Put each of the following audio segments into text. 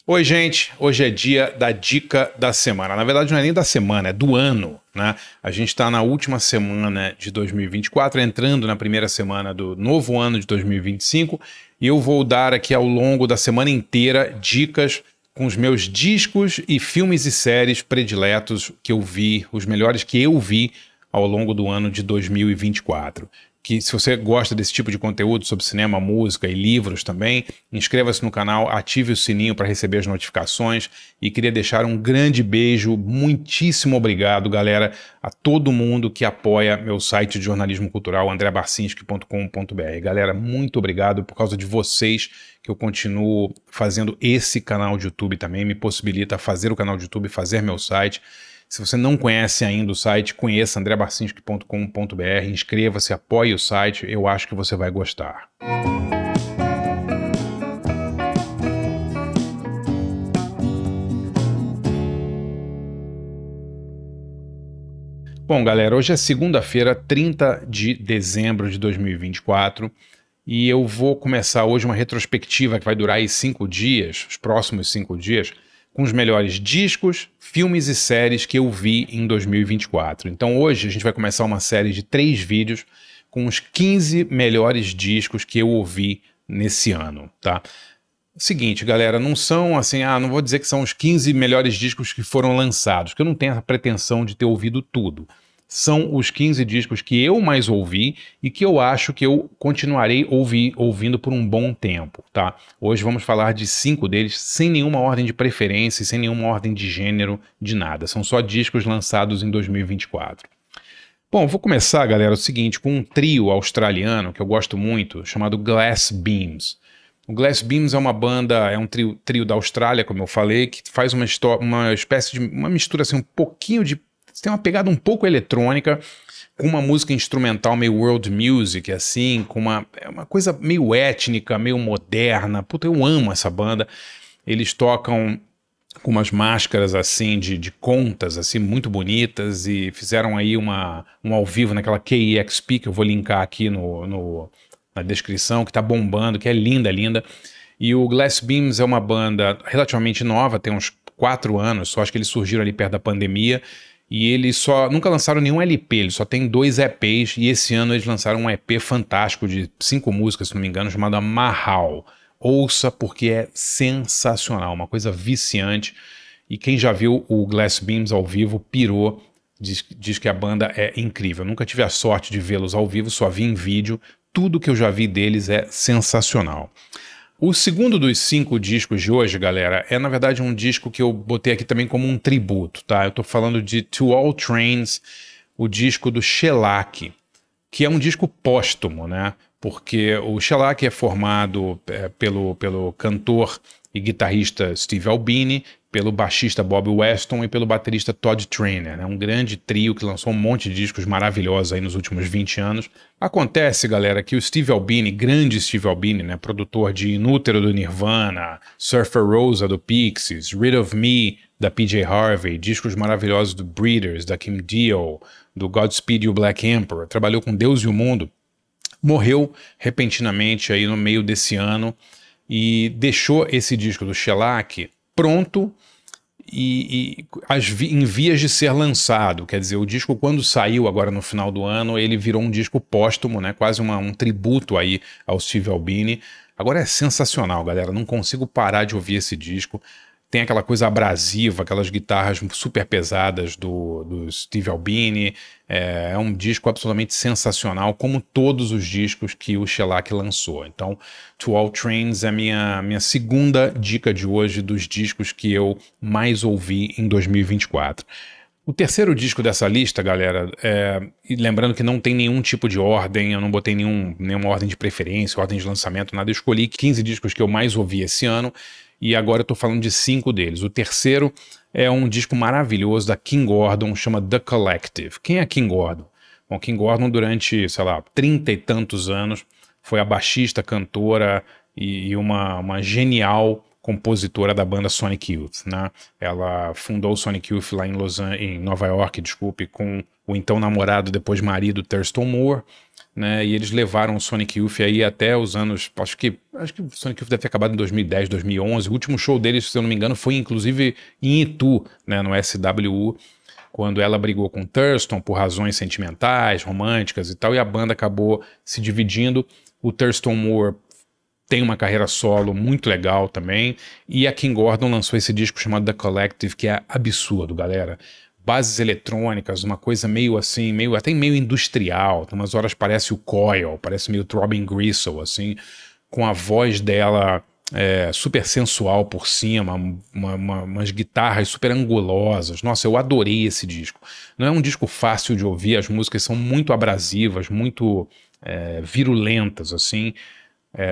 Oi, gente. Hoje é dia da dica da semana. Na verdade, não é nem da semana, é do ano, né? A gente está na última semana de 2024, entrando na primeira semana do novo ano de 2025, e eu vou dar aqui ao longo da semana inteira dicas com os meus discos e filmes e séries prediletos que eu vi, os melhores que eu vi ao longo do ano de 2024. Que se você gosta desse tipo de conteúdo sobre cinema, música e livros também, inscreva-se no canal, ative o sininho para receber as notificações e queria deixar um grande beijo, muitíssimo obrigado, galera, a todo mundo que apoia meu site de jornalismo cultural, andreabarcinski.com.br. Galera, muito obrigado, por causa de vocês que eu continuo fazendo esse canal de YouTube também, me possibilita fazer o canal de YouTube, fazer meu site. Se você não conhece ainda o site, conheça andreabarcinski.com.br, inscreva-se, apoie o site, eu acho que você vai gostar. Bom, galera, hoje é segunda-feira, 30 de dezembro de 2024, e eu vou começar hoje uma retrospectiva que vai durar aí 5 dias, os próximos 5 dias, com os melhores discos, filmes e séries que eu vi em 2024. Então hoje a gente vai começar uma série de 3 vídeos com os 15 melhores discos que eu ouvi nesse ano, tá? Seguinte, galera, não são assim, não vou dizer que são os 15 melhores discos que foram lançados, porque eu não tenho a pretensão de ter ouvido tudo. São os 15 discos que eu mais ouvi e que eu acho que eu continuarei ouvindo por um bom tempo, tá? Hoje vamos falar de 5 deles, sem nenhuma ordem de preferência, sem nenhuma ordem de gênero, de nada. São só discos lançados em 2024. Bom, vou começar, galera, o seguinte, com um trio australiano que eu gosto muito, chamado Glass Beams. O Glass Beams é uma banda, é um trio da Austrália, como eu falei, que faz uma espécie de uma mistura assim, um pouquinho de... tem uma pegada um pouco eletrônica, com uma música instrumental meio world music, assim, com uma coisa meio étnica, meio moderna. Puta, eu amo essa banda. Eles tocam com umas máscaras, assim, de contas, assim, muito bonitas, e fizeram aí um ao vivo naquela KEXP, que eu vou linkar aqui na descrição, que tá bombando, que é linda, linda. E o Glass Beams é uma banda relativamente nova, tem uns 4 anos, só acho que eles surgiram ali perto da pandemia, e eles nunca lançaram nenhum LP, eles só tem 2 EPs, e esse ano eles lançaram um EP fantástico de 5 músicas, se não me engano, chamado Mahal. Ouça, porque é sensacional, uma coisa viciante, e quem já viu o Glass Beams ao vivo pirou, diz que a banda é incrível. Eu nunca tive a sorte de vê-los ao vivo, só vi em vídeo, tudo que eu já vi deles é sensacional. O segundo dos 5 discos de hoje, galera, é na verdade um disco que eu botei aqui também como um tributo, tá? Eu tô falando de To All Trains, o disco do Shellac, que é um disco póstumo, né? Porque o Shellac é formado pelo cantor e guitarrista Steve Albini, pelo baixista Bob Weston e pelo baterista Todd Trainer, né? Um grande trio que lançou um monte de discos maravilhosos aí nos últimos 20 anos. Acontece, galera, que o Steve Albini, grande Steve Albini, né? Produtor de Inútero do Nirvana, Surfer Rosa do Pixies, Rid of Me da PJ Harvey, discos maravilhosos do Breeders, da Kim Deal, do Godspeed You Black Emperor, trabalhou com Deus e o Mundo, morreu repentinamente aí no meio desse ano e deixou esse disco do Shellac pronto e em vias de ser lançado. Quer dizer, o disco, quando saiu agora no final do ano, ele virou um disco póstumo, né? Quase um tributo aí ao Steve Albini. Agora é sensacional, galera, não consigo parar de ouvir esse disco. Tem aquela coisa abrasiva, aquelas guitarras super pesadas do Steve Albini. É um disco absolutamente sensacional, como todos os discos que o Shellac lançou. Então, To All Trains é a minha segunda dica de hoje dos discos que eu mais ouvi em 2024. O terceiro disco dessa lista, galera, e lembrando que não tem nenhum tipo de ordem, eu não botei nenhuma ordem de preferência, ordem de lançamento, nada. Eu escolhi 15 discos que eu mais ouvi esse ano, e agora eu tô falando de 5 deles. O terceiro é um disco maravilhoso da Kim Gordon, chama The Collective. Quem é Kim Gordon? Bom, Kim Gordon durante, sei lá, 30 e tantos anos, foi a baixista, cantora e uma genial compositora da banda Sonic Youth, né? Ela fundou o Sonic Youth lá em Nova York, com o então namorado, depois marido, Thurston Moore. né? E eles levaram o Sonic Youth aí até os anos, acho que o Sonic Youth deve ter acabado em 2010, 2011. O último show deles, se eu não me engano, foi inclusive em Itu, né, no SWU, quando ela brigou com Thurston por razões sentimentais, românticas e tal, e a banda acabou se dividindo. O Thurston Moore tem uma carreira solo muito legal também, e a Kim Gordon lançou esse disco chamado The Collective, que é absurdo, galera. Bases eletrônicas, uma coisa meio assim, até meio industrial, umas horas parece o Coil, parece meio Robin Gristle, assim, com a voz dela super sensual por cima, umas guitarras super angulosas. Nossa, eu adorei esse disco. Não é um disco fácil de ouvir, as músicas são muito abrasivas, muito virulentas, assim.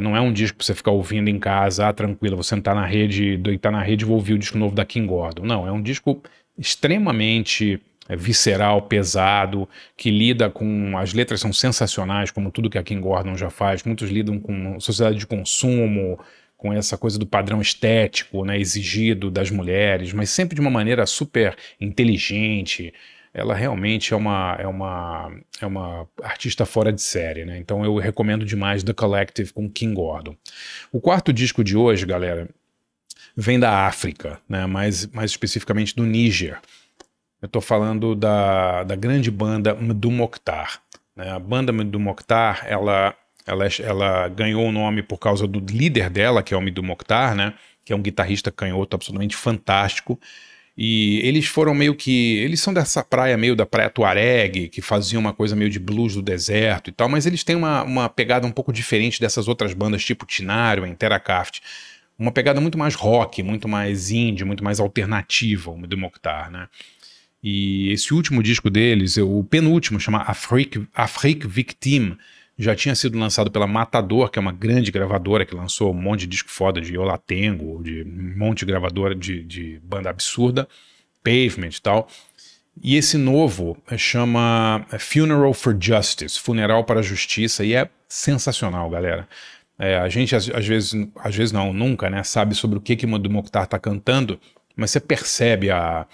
Não é um disco pra você ficar ouvindo em casa, tranquilo, você não tá na rede, deitar na rede e vou ouvir o disco novo da Kim Gordon. Não, é um disco extremamente visceral, pesado, que lida com... As letras são sensacionais, como tudo que a Kim Gordon já faz. Muitos lidam com sociedade de consumo, com essa coisa do padrão estético, né, exigido das mulheres, mas sempre de uma maneira super inteligente. Ela realmente é uma artista fora de série, né? Então eu recomendo demais The Collective com Kim Gordon. O quarto disco de hoje, galera, vem da África, né? Mais especificamente do Níger. Eu tô falando da grande banda Mdou Moctar, né? A banda Mdou Moctar, ela ganhou o nome por causa do líder dela, que é o Mdou Moctar, né? Que é um guitarrista canhoto absolutamente fantástico. E eles foram eles são dessa praia, meio da praia Tuareg, que faziam uma coisa meio de blues do deserto e tal, mas eles têm uma pegada um pouco diferente dessas outras bandas, tipo Tinário, Enteracaft. Uma pegada muito mais rock, muito mais indie, muito mais alternativa, o Mdou Moctar, né? E esse último disco deles, o penúltimo, chama Afrique Victime, já tinha sido lançado pela Matador, que é uma grande gravadora que lançou um monte de disco foda de Olatengo, de um monte de gravadora de banda absurda, Pavement e tal. E esse novo chama Funeral for Justice, Funeral para a Justiça, e é sensacional, galera. A gente às vezes não, nunca, né, sabe sobre o que Mdou Moctar tá cantando, mas você percebe a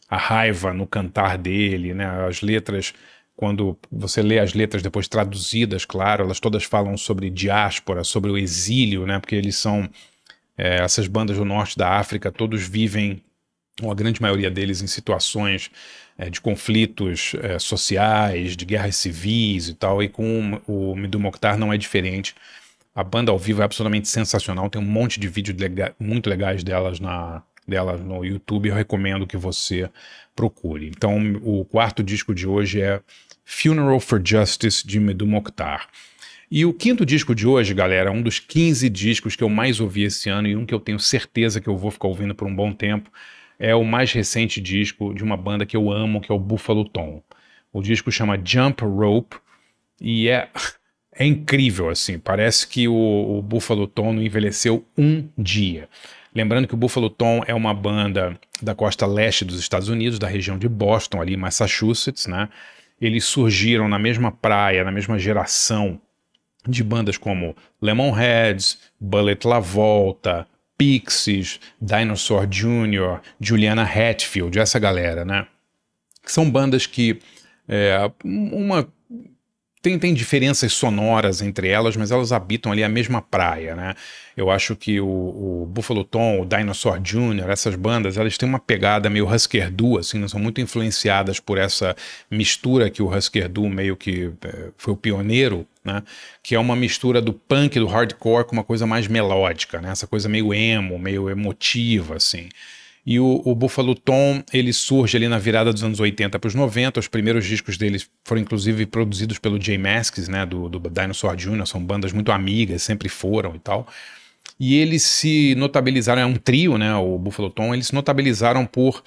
raiva no cantar dele, né, as letras. Quando você lê as letras depois traduzidas, claro, elas todas falam sobre diáspora, sobre o exílio, né? Porque eles são, essas bandas do norte da África, todos vivem, ou a grande maioria deles, em situações de conflitos sociais, de guerras civis e tal, e com o Mdou Moctar não é diferente. A banda ao vivo é absolutamente sensacional, tem um monte de vídeos muito legais dela no YouTube, eu recomendo que você procure. Então, o quarto disco de hoje é Funeral for Justice, de Mdou Moctar. E o quinto disco de hoje, galera, é um dos 15 discos que eu mais ouvi esse ano e um que eu tenho certeza que eu vou ficar ouvindo por um bom tempo. É o mais recente disco de uma banda que eu amo, que é o Buffalo Tom. O disco chama Jump Rope e é incrível, assim. Parece que o Buffalo Tom não envelheceu um dia. Lembrando que o Buffalo Tom é uma banda da costa leste dos Estados Unidos, da região de Boston, ali em Massachusetts, né? Eles surgiram na mesma praia, na mesma geração de bandas como Lemonheads, Bullet La Volta, Pixies, Dinosaur Jr., Juliana Hatfield, essa galera, né? São bandas que tem diferenças sonoras entre elas, mas elas habitam ali a mesma praia, né? Eu acho que o Buffalo Tom, o Dinosaur Jr., essas bandas, elas têm uma pegada meio Husker Du, assim, né? São muito influenciadas por essa mistura que o Husker Du meio que foi o pioneiro, né? Que é uma mistura do punk, do hardcore com uma coisa mais melódica, né? Essa coisa meio emo, meio emotiva, assim. E o Buffalo Tom, ele surge ali na virada dos anos 80 para os 90, os primeiros discos deles foram inclusive produzidos pelo J Mascis, né, do Dinosaur Jr., são bandas muito amigas, sempre foram e tal. E eles se notabilizaram, é um trio, né, o Buffalo Tom, eles se notabilizaram por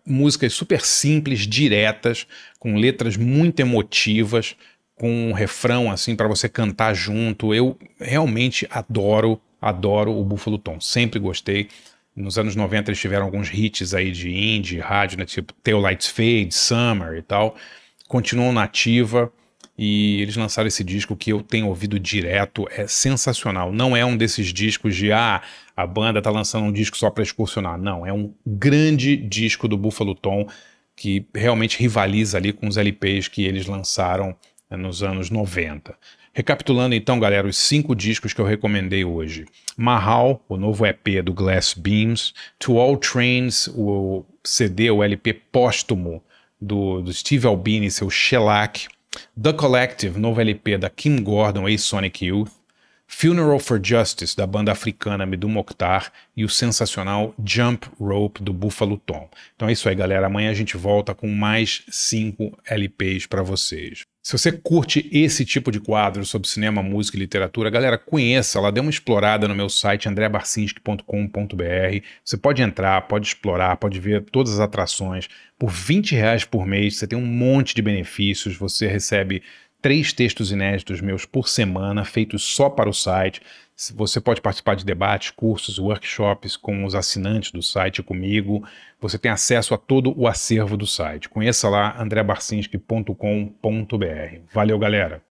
músicas super simples, diretas, com letras muito emotivas, com um refrão assim para você cantar junto. Eu realmente adoro o Buffalo Tom, sempre gostei. Nos anos 90 eles tiveram alguns hits aí de indie, rádio, né, tipo Tail Lights Fade, Summer e tal. Continuam na ativa e eles lançaram esse disco que eu tenho ouvido direto, é sensacional. Não é um desses discos de, a banda tá lançando um disco só para excursionar. Não, é um grande disco do Buffalo Tom que realmente rivaliza ali com os LPs que eles lançaram nos anos 90. Recapitulando então, galera, os 5 discos que eu recomendei hoje. Mahal, o novo EP do Glass Beams. To All Trains, o CD, o LP póstumo do Steve Albini, seu Shellac. The Collective, novo LP da Kim Gordon e Sonic Youth. Funeral for Justice, da banda africana Medu Mokhtar, e o sensacional Jump Rope, do Buffalo Tom. Então é isso aí, galera. Amanhã a gente volta com mais 5 LPs para vocês. Se você curte esse tipo de quadro sobre cinema, música e literatura, galera, conheça lá, dê uma explorada no meu site andrebarcinski.com.br. Você pode entrar, pode explorar, pode ver todas as atrações. Por R$20 por mês, você tem um monte de benefícios, você recebe 3 textos inéditos meus por semana, feitos só para o site. Você pode participar de debates, cursos, workshops com os assinantes do site, comigo. Você tem acesso a todo o acervo do site. Conheça lá andrebarcinski.com.br. Valeu, galera!